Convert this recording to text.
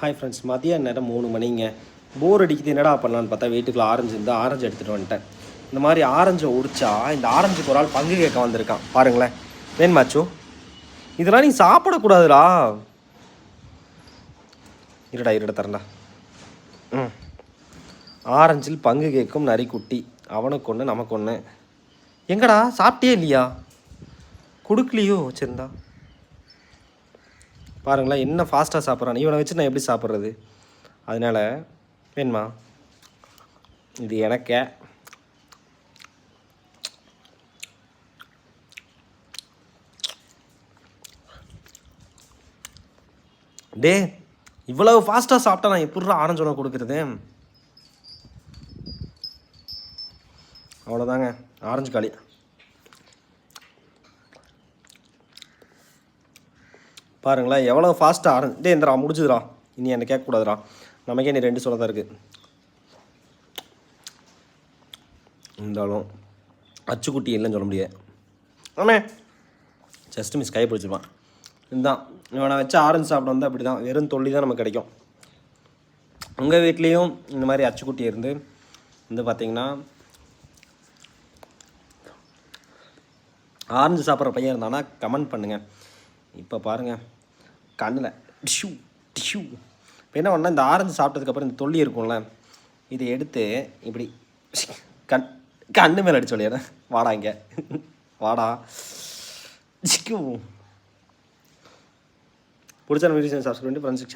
Hi friends, மதிய நேரம் 3 மணிங்க. போர் அடிக்குது, என்னடா பண்ணலான்னு பார்த்தா வீட்டுக்குள்ள ஆரஞ்சு இருந்தால் ஆரஞ்சு எடுத்துகிட்டு வந்துட்டேன். இந்த மாதிரி ஆரஞ்சை உடிச்சா இந்த ஆரஞ்சுக்கு ஒரு ஆள் பங்கு கேட்க வந்திருக்கான் பாருங்களேன். வேணுமாச்சு, இதெல்லாம் நீ சாப்பிடக்கூடாதுடா. இருடா தரண்டா. ஆரஞ்சில் பங்கு கேட்கும் நரிக்குட்டி, அவனுக்கு ஒன்று நமக்கு ஒன்று. எங்கடா சாப்பிட்டே இல்லையா? கொடுக்கலையோ வச்சுருந்தா பாருங்களேன், என்ன ஃபாஸ்ட்டாக சாப்பிட்றான். இவனை வச்சு நான் எப்படி சாப்பிட்றது? அதனால் வேணுமா, இது எனக்கே. டே, இவ்வளவு ஃபாஸ்ட்டாக சாப்பிட்டா நான் எப்படி ஆரஞ்சு உணவு கொடுக்குறது? அவ்வளோதாங்க, ஆரஞ்சு காலி. பாருங்களேன் எவ்வளோ ஃபாஸ்ட்டாக ஆரஞ்சு. டே இந்தரா முடிச்சுதுடா, இனி என்னை கேட்கக்கூடாதுடா. நமக்கே நீ 2 சொல்ல தான் இருக்குது. இருந்தாலும் அச்சுக்குட்டி இல்லைன்னு சொல்ல முடியாது. ஆமே ஜஸ்ட் மிஸ் கை பிடிச்சிருப்பான். இதுதான் இவனை வச்சு ஆரஞ்சு சாப்பிட வந்து அப்படி தான், வெறும் தொல்லி தான் நமக்கு கிடைக்கும். உங்கள் வீட்லேயும் இந்த மாதிரி அச்சுக்குட்டி இருந்து வந்து பார்த்திங்கன்னா ஆரஞ்சு சாப்பிட்ற பையன் இருந்தானா கமெண்ட் பண்ணுங்கள். இப்போ பாருங்கள், கண்ணில் டிஷ்யூ டிஷ்யூ. இப்போ என்ன பண்ணால், இந்த ஆரஞ்சு சாப்பிட்டதுக்கப்புறம் இந்த தொல்லி இருக்கும்ல, இதை எடுத்து இப்படி கண்ணு மேலே அடிச்சு சொல்லிடுறேன். வாடா இங்கே, வாடா. பிடிச்ச வீடியோ சப்ஸ்கிரைப் பண்ணி ஃப்ரெண்ட்ஸுக்கு